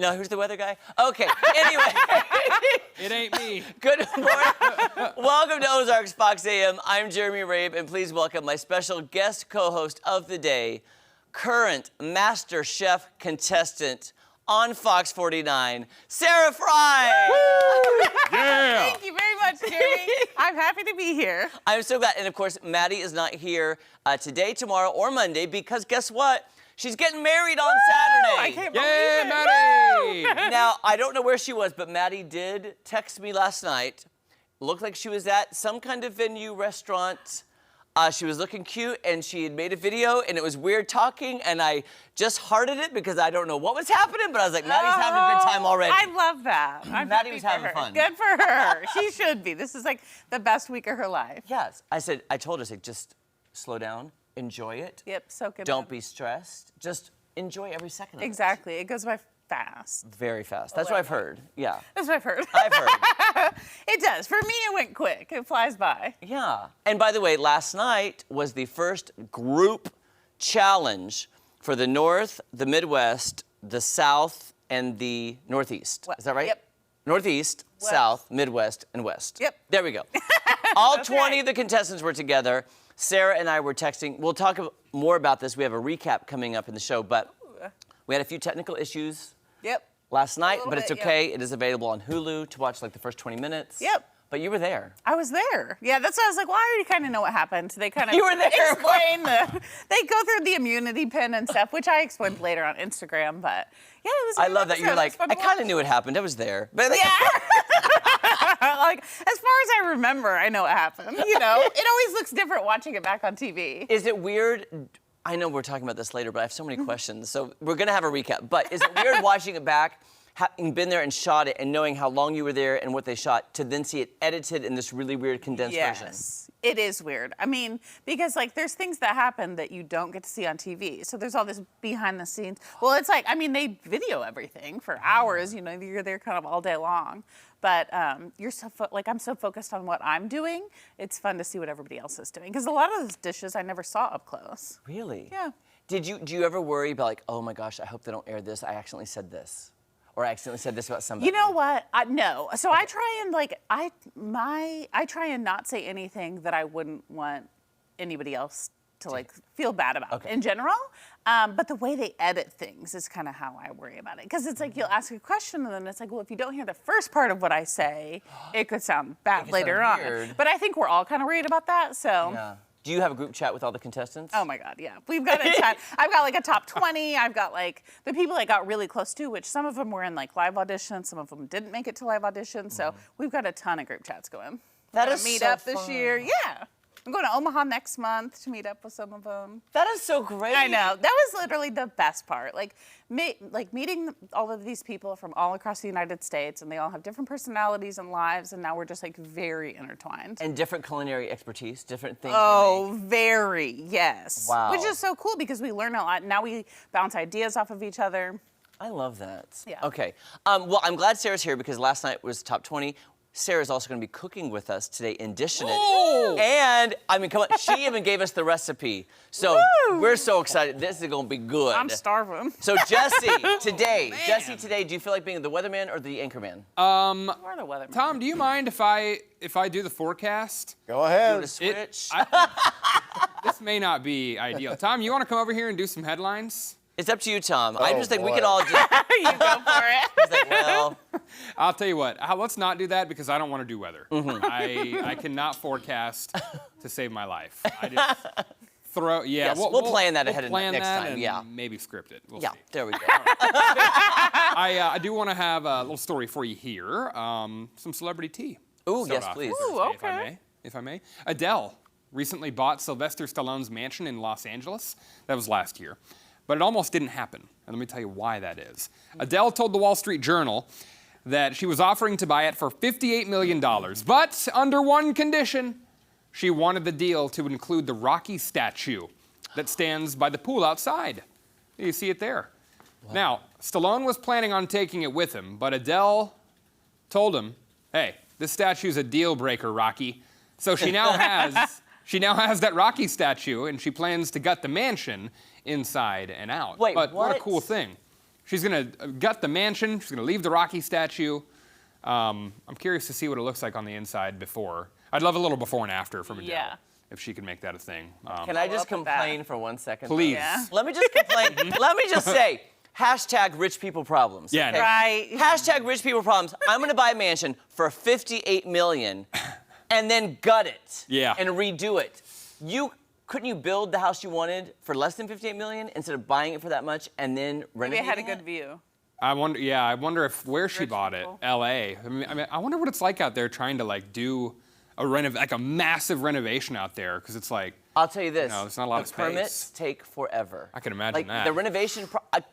No, who's the weather guy? Okay, anyway. It ain't me. Good morning. Welcome to Ozarks Fox AM. I'm Jeremy Rabe, and please welcome my special guest co-host of the day, current Master Chef contestant on Fox 49, Sarah Fry. Yeah. Thank you very much, Jeremy. I'm happy to be here. I'm so glad. And of course, Maddie is not here today, tomorrow, or Monday because guess what? She's getting married on Saturday. I can't believe Yay, it. Maddie! Now, I don't know where she was, but Maddie did text me last night. Looked like she was at some kind of venue, restaurant. She was looking cute, and she had made a video, and it was weird talking, and I just hearted it because I don't know what was happening, but I was like, Maddie's having a good time already. I love that. I'm Maddie happy was for having her. fun. Good for her. She should be. This is like the best week of her life. Yes. I told her, just slow down, enjoy it. Yep, soak it Don't up. be stressed. Just enjoy every second of Exactly. It goes by fast. it. Very fast. That's what I've heard. Yeah. That's what I've heard. I've heard. It does. For me, it went quick. It flies by. Yeah. And by the way, last night was the first group challenge for the North, the Midwest, the South, and the Northeast. Is that right? Yep. Northeast, West. South, Midwest, and West. Yep. There we go. All That's 20 right. of the contestants were together. Sarah and I were texting. We'll talk more about this. We have a recap coming up in the show, but we had a few technical issues Yep. last night, little but it's bit, yeah. okay. It is available on Hulu to watch like the first 20 minutes. Yep. But you were there. I was there. Yeah, that's why I was like, well, I already kind of know what happened. They kind of You were there. they go through the immunity pin and stuff, which I explained later on Instagram, but yeah, it was a I good love that episode. you're It like, was fun I to kind of watch. knew what happened. I was there. But like, Yeah. Like, as far as I remember, I know what happened. You know, it always looks different watching it back on TV. is it weird? I know we're talking about this later, but I have so many questions. So we're going to have a recap. But is it weird watching it back, having been there and shot it and knowing how long you were there and what they shot, to then see it edited in this really weird condensed version? Yes, it is weird. I mean, because like there's things that happen that you don't get to see on TV. So there's all this behind the scenes. Well, it's like, I mean, they video everything for hours. You know, you're there kind of all day long. But you're so I'm so focused on what I'm doing. It's fun to see what everybody else is doing because a lot of those dishes I never saw up close. Really? Yeah. Do you ever worry about like, oh my gosh, I hope they don't air this. I accidentally said this. Or I accidentally said this about somebody. You know what? No. So I try and I try and not say anything that I wouldn't want anybody else to like feel bad about in general. But the way they edit things is kind of how I worry about it. Because it's like you'll ask a question and then it's like, well, if you don't hear the first part of what I say, it could sound bad could later sound on. weird. But I think we're all kind of worried about that. So. Yeah. Do you have a group chat with all the contestants? Oh my God, yeah. We've got a ton. I've got like a top 20. I've got like the people I got really close to, which some of them were in like live auditions, some of them didn't make it to live auditions. So we've got a ton of group chats going. That We're is gonna meet so up this year. Yeah. I'm going to Omaha next month to meet up with some of them. That is so great. I know. That was literally the best part. Like meeting all of these people from all across the United States, and they all have different personalities and lives, and now we're just like very intertwined. And different culinary expertise, different things. Oh, very, yes. Wow. Which is so cool because we learn a lot. Now we bounce ideas off of each other. I love that. Yeah. Okay. Well, I'm glad Sarah's here because last night was top 20. Sarah's also going to be cooking with us today in Dishing It. Ooh. And, I mean, come on, she even gave us the recipe. So Woo. we're so excited. This is going to be good. I'm starving. So Jesse, today, do you feel like being the weatherman or the anchorman? We're the weatherman. Tom, do you mind if I do the forecast? Go Doing ahead. a switch? This may not be ideal. Tom, you want to come over here and do some headlines? It's up to you, Tom. I Oh, just think we boy. could all just, You go for it. it's like, well, I'll tell you what. Let's not do that because I don't want to do weather. I cannot forecast to save my life. I just throw. Yeah, Yes, we'll plan that ahead of plan next that time, and yeah. maybe script it. We'll yeah, see. there we go. I do want to have a little story for you here. Some celebrity tea. Ooh, Start yes, off please. here Ooh, today, okay. if I may. Adele recently bought Sylvester Stallone's mansion in Los Angeles. That was last year. But it almost didn't happen. And let me tell you why that is. Adele told the Wall Street Journal that she was offering to buy it for $58 million, but under one condition. She wanted the deal to include the Rocky statue that stands by the pool outside. You see it there. Wow. Now, Stallone was planning on taking it with him, but Adele told him, hey, this statue's a deal breaker, Rocky. So she now has that Rocky statue, and she plans to gut the mansion inside and out. Wait, but what a what? cool thing. She's going to gut the mansion. She's going to leave the Rocky statue. I'm curious to see what it looks like on the inside before. I'd love a little before and after from Adele. Yeah. If she could make that a thing. Can I just up with that. complain for 1 second? Please. Yeah. Let me just complain. Let me just say, hashtag rich people problems. Yeah, okay? Right. Hashtag rich people problems. I'm gonna buy a mansion for $58 million and then gut it. Yeah. And redo it. Couldn't you build the house you wanted for less than $58 million instead of buying it for that much and then Maybe renovating it had a it? good view. I wonder if where she Rich bought people. it, L.A. I mean, I wonder what it's like out there trying to like do a massive renovation out there, because it's like, I'll tell you this. there's not a lot the of space. permits take forever. I can imagine like, that. The renovation,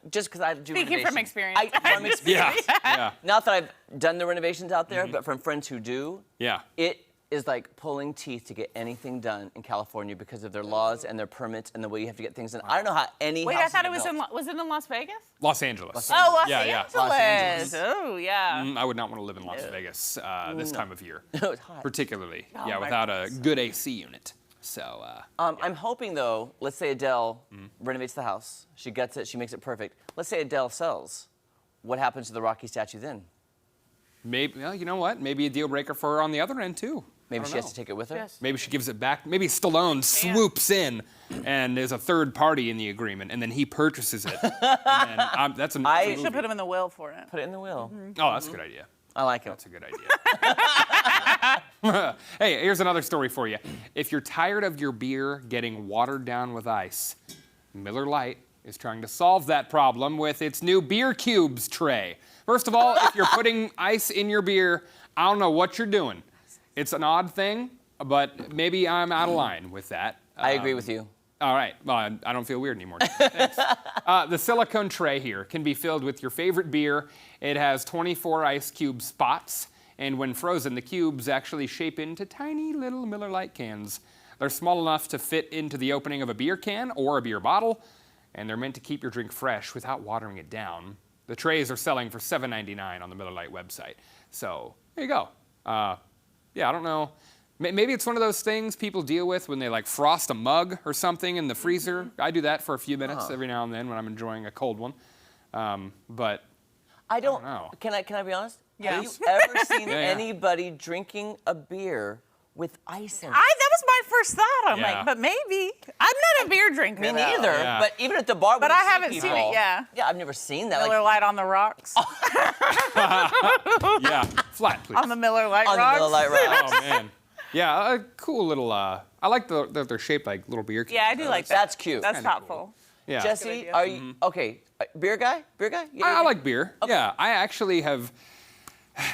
just because I do Speaking renovation. from experience. From experience. yeah, Not that I've done the renovations out there, but from friends who do, yeah. it is like pulling teeth to get anything done in California because of their laws and their permits and the way you have to get things done. I don't know how any Wait, I houses thought it are was built. was it in Las Vegas? Los Angeles. Oh, Los Yeah, yeah. Angeles. Los Angeles. Oh, yeah. I would not want to live in Las Vegas this time of year, It's hot. particularly. Oh, yeah, my without a good AC unit. So, I'm hoping though, let's say Adele renovates the house, she gets it, she makes it perfect. Let's say Adele sells. What happens to the Rocky statue then? maybe, well, you know what? Maybe a deal breaker for her on the other end too. Maybe I she don't has to know. take it with her? Yes. Maybe she gives it back. Maybe Stallone swoops in and is a third party in the agreement, and then he purchases it. And then, that's a I- You should put him in the will for it. Put it in the will. Oh, that's a good idea. I like it. That's a good idea. Hey, here's another story for you. If you're tired of your beer getting watered down with ice, Miller Lite is trying to solve that problem with its new beer cubes tray. First of all, if you're putting ice in your beer, I don't know what you're doing. It's an odd thing, but maybe I'm out of line with that. I agree with you. All right. Well, I don't feel weird anymore. Thanks. The silicone tray here can be filled with your favorite beer. It has 24 ice cube spots, and when frozen, the cubes actually shape into tiny little Miller Lite cans. They're small enough to fit into the opening of a beer can or a beer bottle, and they're meant to keep your drink fresh without watering it down. The trays are selling for $7.99 on the Miller Lite website. So there you go. Yeah, I don't know. Maybe it's one of those things people deal with when they like frost a mug or something in the freezer. I do that for a few minutes every now and then when I'm enjoying a cold one. But I don't know. Can I be honest? Yeah. Have you ever seen Yeah. anybody drinking a beer with ice in it? That was my first thought. I'm Yeah. like, but maybe. I'm not a beer drinker. Me though. neither. Yeah. But even at the bar, But when I you see haven't seen people- it, yeah. Yeah, I've never seen that. Miller Lite on the rocks. yeah, flat, please. On the Miller Lite on rocks. the Miller Lite rocks. Oh man. Yeah, a cool little. I like that they're shaped like little beer cubes. Yeah, I do like that. That's cute. That's Kinda thoughtful. Yeah. Jesse, idea. are you okay? Beer guy? Beer guy? Yeah, I like beer. Yeah, I actually have.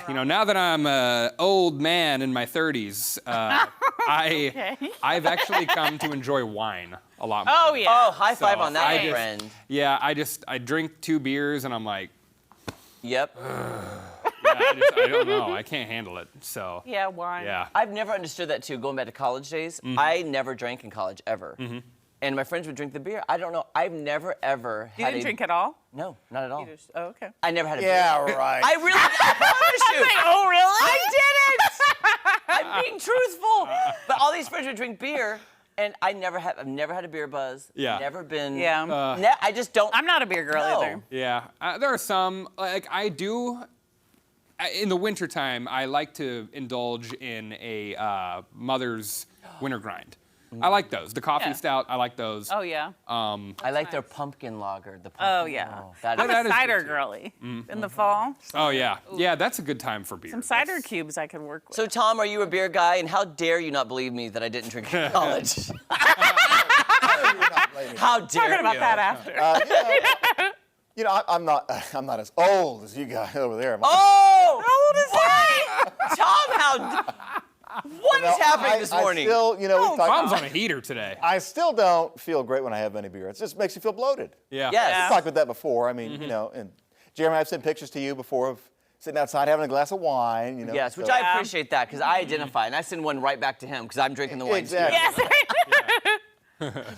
You know, now that I'm an old man in my 30s, I've actually come to enjoy wine a lot more. Oh, yeah. Oh, high five So, on that, I my just- friend. Yeah, I drink 2 beers and I'm like, Yep. I don't know, I can't handle it. So Yeah, wine. yeah, I've never understood that too. Going back to college days, I never drank in college ever. And my friends would drink the beer. I don't know. I've never ever You had didn't a drink at all? No, not at all. Oh, okay. I never had a Yeah, beer. right. I really I promise you. Oh, really? I didn't. I'm being truthful. But all these friends would drink beer, and I've never had a beer buzz. Yeah. Never been. Yeah. I just don't. I'm not a beer girl No. either. yeah. There are some, like I do, in the wintertime, I like to indulge in a Mother's Winter Grind. I like those. The coffee Yeah. stout, I like those. Oh, yeah. I like their pumpkin lager. The pumpkin, Oh, yeah. that I'm is- a that is cider good, too. girly. In the fall, Oh yeah, yeah. That's a good time for beer. some cider cubes I could work with. So Tom, are you a beer guy? And how dare you not believe me that I didn't drink in college? How dare Talking about you? that after. I'm not as old as you guys over there. Oh! How old is he? Tom, what is happening this morning? I still, we've talked Tom's on a heater today. I still don't feel great when I have any beer. It just makes you feel bloated. Yeah. Yes. We've talked about that before. I mean, and Jeremy, I've sent pictures to you before of sitting outside having a glass of wine. Yes, which so- I appreciate that because I identify and I send one right back to him because I'm drinking the wine. too. Exactly. Yes.